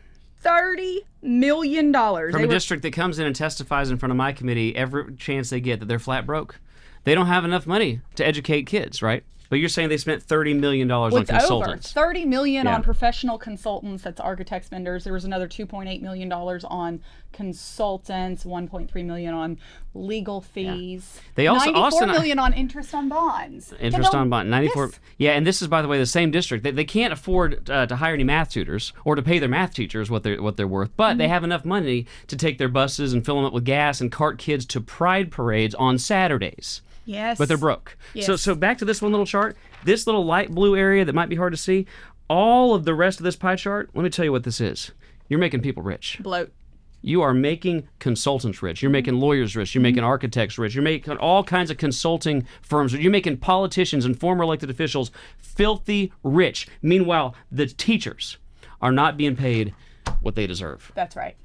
$30 million. From a district that comes in and testifies in front of my committee every chance they get that they're flat broke. They don't have enough money to educate kids, right? But you're saying they spent $30 million on What's over consultants. $30 million Yeah. on professional consultants. That's architects, vendors. There was another $2.8 million on consultants, $1.3 million on legal fees. They also $94 million on interest on bonds. Interest on bond, 94. Yes. Yeah, and this is, by the way, the same district. They can't afford to hire any math tutors or to pay their math teachers what they're worth, but they have enough money to take their buses and fill them up with gas and cart kids to pride parades on Saturdays. Yes. But they're broke. Yes. So back to this one little chart. This little light blue area that might be hard to see, all of the rest of this pie chart, let me tell you what this is. You're making people rich. Bloat. You are making consultants rich. You're making lawyers rich. You're making architects rich. You're making all kinds of consulting firms rich. You're making politicians and former elected officials filthy rich. Meanwhile, the teachers are not being paid what they deserve. That's right.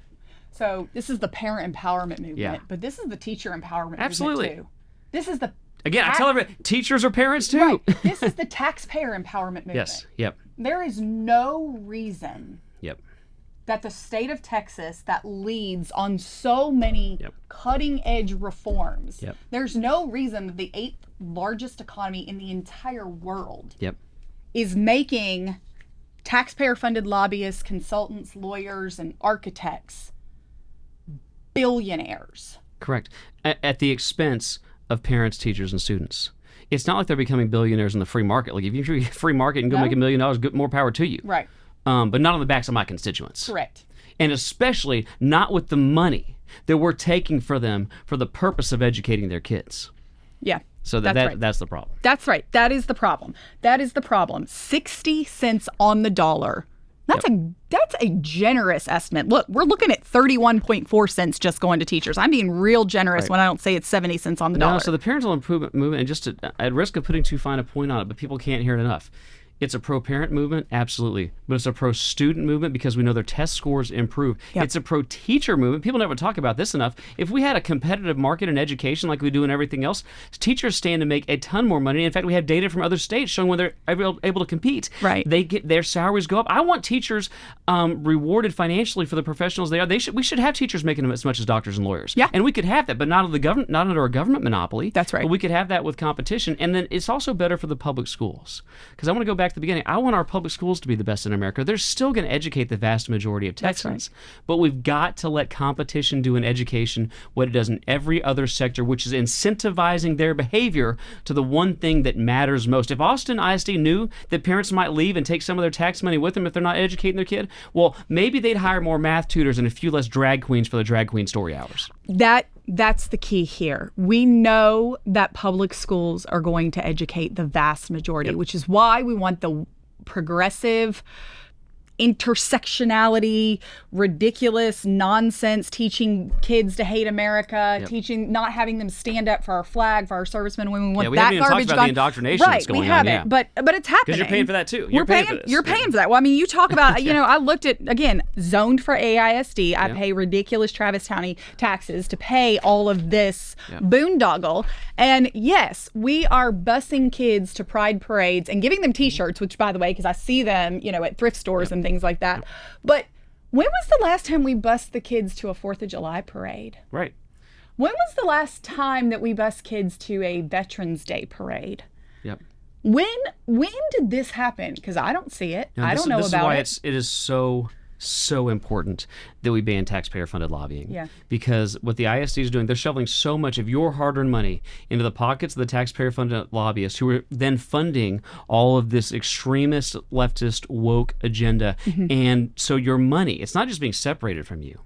So this is the parent empowerment movement, Yeah. but this is the teacher empowerment Absolutely. movement too. This is the Again, I tell everybody, teachers are parents too. right. This is the taxpayer empowerment movement. Yes. Yep. There is no reason Yep. that the state of Texas that leads on so many Yep. cutting edge reforms. Yep. There's no reason that the 8th largest economy in the entire world Yep. is making taxpayer funded lobbyists, consultants, lawyers, and architects billionaires. Correct. At the expense of parents, teachers, and students. It's not like they're becoming billionaires in the free market. Like if you free market and go No. make $1 million, good, more power to you. Right. But not on the backs of my constituents. Correct. And especially not with the money that we're taking for them for the purpose of educating their kids. Yeah. So That's right. that's the problem. That's right. That is the problem. That is the problem. 60 cents on the dollar. That's a generous estimate. Look, we're looking at 31.4 cents just going to teachers. I'm being real generous when I don't say it's 70 cents on the dollar. No, so the parental improvement movement, and just at risk of putting too fine a point on it, but people can't hear it enough. It's a pro-parent movement, absolutely. But it's a pro-student movement because we know their test scores improve. Yep. It's a pro-teacher movement. People never talk about this enough. If we had a competitive market in education like we do in everything else, teachers stand to make a ton more money. In fact, we have data from other states showing when they're able to compete, Right. they get their salaries go up. I want teachers rewarded financially for the professionals they are. We should have teachers making as much as doctors and lawyers. Yeah. And we could have that, but not under a government monopoly. That's right. But we could have that with competition. And then it's also better for the public schools. Because I want to go back to the beginning. I want our public schools to be the best in America. They're still going to educate the vast majority of That's Texans. But we've got to let competition do in education what it does in every other sector, which is incentivizing their behavior to the one thing that matters most. If Austin ISD knew that parents might leave and take some of their tax money with them if they're not educating their kid, well, maybe they'd hire more math tutors and a few less drag queens for the drag queen story hours. That's the key here. We know that public schools are going to educate the vast majority, which is why we want the progressive, intersectionality, ridiculous nonsense, teaching kids to hate America, not having them stand up for our flag, for our servicemen and women. We want we that haven't even garbage talked about gone. the indoctrination right, that's going we on, haven't, yeah. but it's happening. Because you're paying for that too. You're paying for that. Well, I mean, you talk about, I looked at, again, zoned for AISD. I pay ridiculous Travis County taxes to pay all of this boondoggle. And yes, we are busing kids to pride parades and giving them T-shirts, which, by the way, because I see them, at thrift stores and things like that. But when was the last time we bused the kids to a 4th of July parade? Right. When was the last time that we bused kids to a Veterans Day parade? Yep. When did this happen? Because I don't see it. Now, I don't know this about is why it is so important that we ban taxpayer-funded lobbying. Yeah. Because what the ISD is doing, they're shoveling so much of your hard-earned money into the pockets of the taxpayer-funded lobbyists who are then funding all of this extremist, leftist, woke agenda. And so your money, it's not just being separated from you.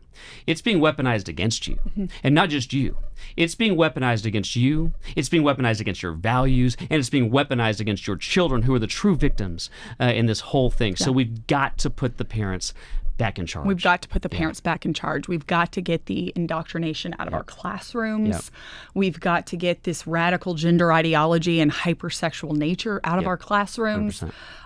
It's being weaponized against you. And not just you. It's being weaponized against you. It's being weaponized against your values. And it's being weaponized against your children who are the true victims in this whole thing. So we've got to put the parents back in charge. We've got to put the parents back in charge. We've got to get the indoctrination out of our classrooms. We've got to get this radical gender ideology and hypersexual nature out of our classrooms.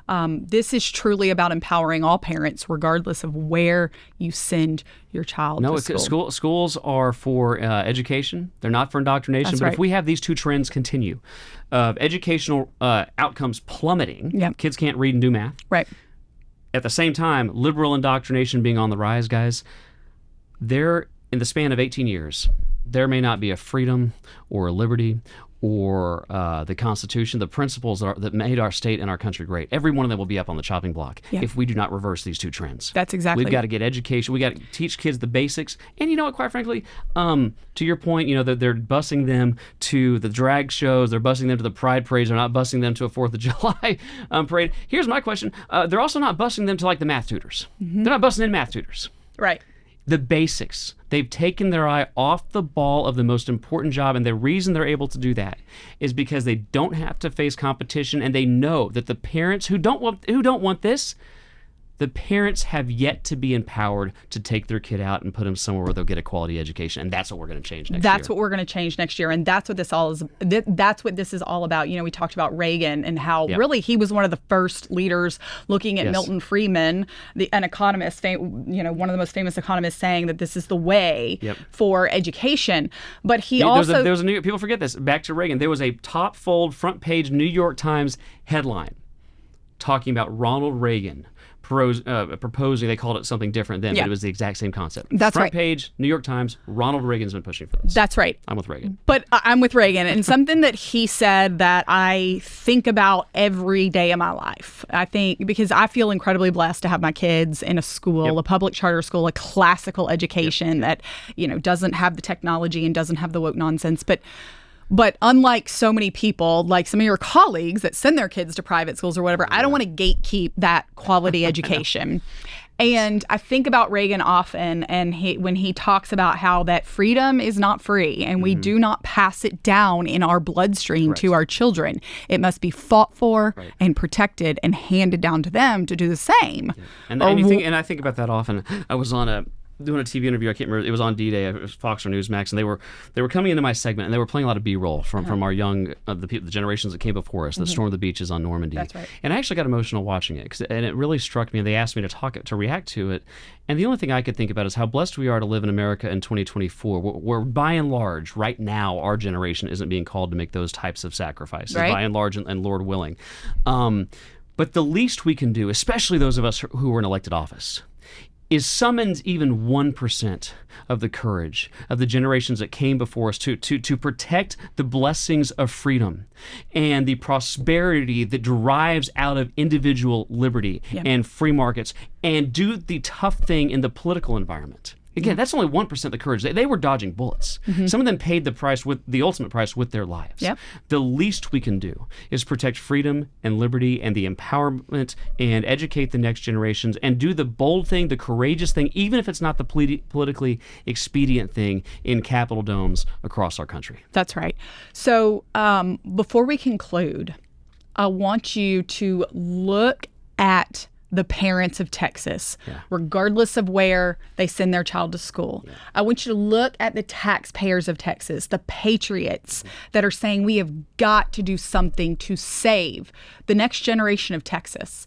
100%. This is truly about empowering all parents, regardless of where you send your child to school. Schools are for education. They're not for indoctrination. That's but right. if we have these two trends continue, educational outcomes plummeting, kids can't read and do math. Right. At the same time, liberal indoctrination being on the rise, guys, in the span of 18 years, there may not be a freedom or a liberty or the Constitution, the principles that made our state and our country great, every one of them will be up on the chopping block if we do not reverse these two trends. That's exactly. We've got to get education. We got to teach kids the basics. And you know what, quite frankly, to your point, they're busing them to the drag shows. They're busing them to the pride parades. They're not busing them to a 4th of July parade. Here's my question. They're also not busing them to like the math tutors. They're not busing in math tutors. Right. The basics. They've taken their eye off the ball of the most important job, and the reason they're able to do that is because they don't have to face competition, and they know that the parents who don't want this, the parents have yet to be empowered to take their kid out and put them somewhere where they'll get a quality education, and that's what we're going to change next year. That's what we're going to change next year, and that's what this all is. That's what this is all about. We talked about Reagan and how really he was one of the first leaders looking at Milton Friedman, an economist, one of the most famous economists, saying that this is the way for education. But he also there was a people forget this. Back to Reagan, there was a top fold front page New York Times headline talking about Ronald Reagan proposing, they called it something different then, but it was the exact same concept. That's Front right. page, New York Times, Ronald Reagan's been pushing for this. That's right. I'm with Reagan. But I'm with Reagan, and something that he said that I think about every day of my life. I think because I feel incredibly blessed to have my kids in a school, a public charter school, a classical education that, doesn't have the technology and doesn't have the woke nonsense. But unlike so many people, like some of your colleagues that send their kids to private schools or whatever, I don't want to gatekeep that quality education. And I think about Reagan often, and when he talks about how that freedom is not free, and we do not pass it down in our bloodstream to our children. It must be fought for and protected and handed down to them to do the same. And I think about that often. I was doing a TV interview. I can't remember. It was on D-Day. It was Fox or Newsmax, and they were coming into my segment, and they were playing a lot of B-roll from our young the generations that came before us, that stormed the beaches on Normandy. That's right. And I actually got emotional watching it, and it really struck me. And they asked me to react to it. And the only thing I could think about is how blessed we are to live in America in 2024, where by and large, right now, our generation isn't being called to make those types of sacrifices. By and large, and Lord willing. But the least we can do, especially those of us who are in elected office, is summons even 1% of the courage of the generations that came before us to protect the blessings of freedom and the prosperity that derives out of individual liberty and free markets, and do the tough thing in the political environment. Again, that's only 1% of the courage. They were dodging bullets. Some of them paid the ultimate price with their lives. The least we can do is protect freedom and liberty and the empowerment and educate the next generations, and do the bold thing, the courageous thing, even if it's not the politically expedient thing, in Capitol domes across our country. That's right. So before we conclude, I want you to look at the parents of Texas, regardless of where they send their child to school. I want you to look at the taxpayers of Texas, the patriots that are saying we have got to do something to save the next generation of Texas.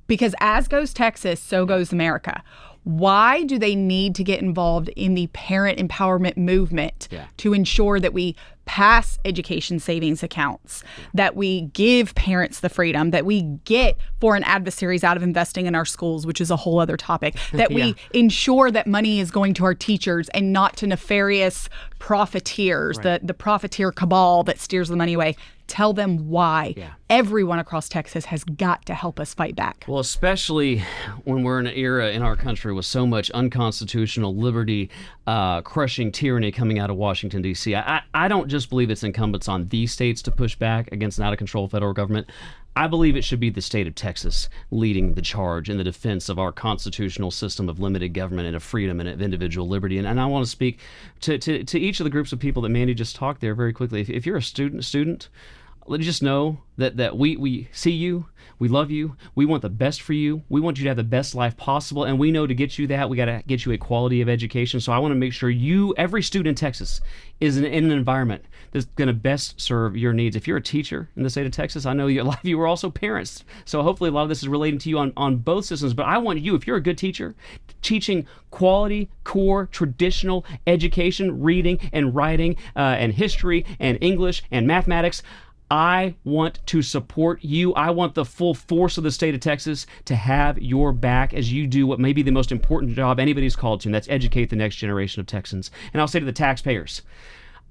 Because as goes Texas, so goes America. Why do they need to get involved in the parent empowerment movement to ensure that we pass education savings accounts, that we give parents the freedom, that we get foreign adversaries out of investing in our schools, which is a whole other topic, that we ensure that money is going to our teachers and not to nefarious profiteers, the profiteer cabal that steers the money away? Tell them why. Everyone across Texas has got to help us fight back. Well, especially when we're in an era in our country with so much unconstitutional liberty, crushing tyranny coming out of Washington, D.C. I don't just believe it's incumbent on these states to push back against an out-of-control federal government. I believe it should be the state of Texas leading the charge in the defense of our constitutional system of limited government and of freedom and of individual liberty. And I want to speak to each of the groups of people that Mandy just talked there very quickly. If you're a student, let's just know that we see you, we love you, we want the best for you, we want you to have the best life possible, and we know to get you that, we got to get you a quality of education. So I want to make sure every student in Texas, is in an environment that's going to best serve your needs. If you're a teacher in the state of Texas, I know a lot of you are also parents, so hopefully a lot of this is relating to you on both systems. But I want you, if you're a good teacher, teaching quality, core, traditional education, reading and writing, and history and English and mathematics, I want to support you. I want the full force of the state of Texas to have your back as you do what may be the most important job anybody's called to, and that's educate the next generation of Texans. And I'll say to the taxpayers,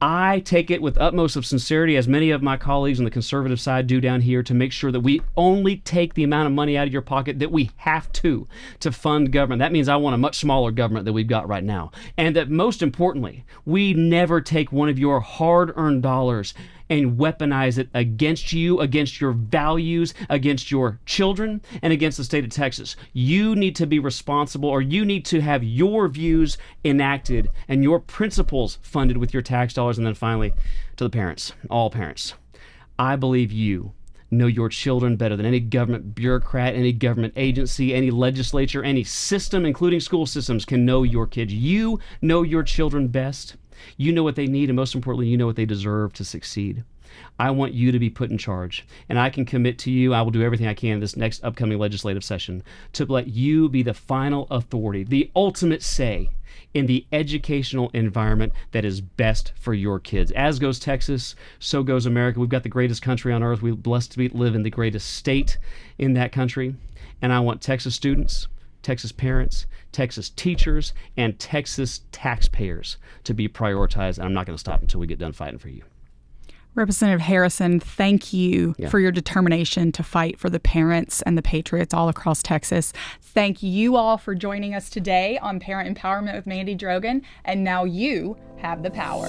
I take it with utmost of sincerity, as many of my colleagues on the conservative side do down here, to make sure that we only take the amount of money out of your pocket that we have to fund government. That means I want a much smaller government than we've got right now. And that most importantly, we never take one of your hard-earned dollars and weaponize it against you, against your values, against your children, and against the state of Texas. You need to be responsible, or you need to have your views enacted and your principles funded with your tax dollars. And then finally, to the parents, all parents, I believe you know your children better than any government bureaucrat, any government agency, any legislature, any system, including school systems, can know your kids. You know your children best. You know what they need, and most importantly, you know what they deserve to succeed. I want you to be put in charge, and I can commit to you, I will do everything I can this next upcoming legislative session to let you be the final authority, the ultimate say in the educational environment that is best for your kids. As goes Texas, so goes America. We've got the greatest country on earth. We're blessed to live in the greatest state in that country, and I want Texas students, Texas parents, Texas teachers, and Texas taxpayers to be prioritized. And I'm not going to stop until we get done fighting for you. Representative Harrison, thank you for your determination to fight for the parents and the patriots all across Texas. Thank you all for joining us today on Parent Empowerment with Mandy Drogin. And now you have the power.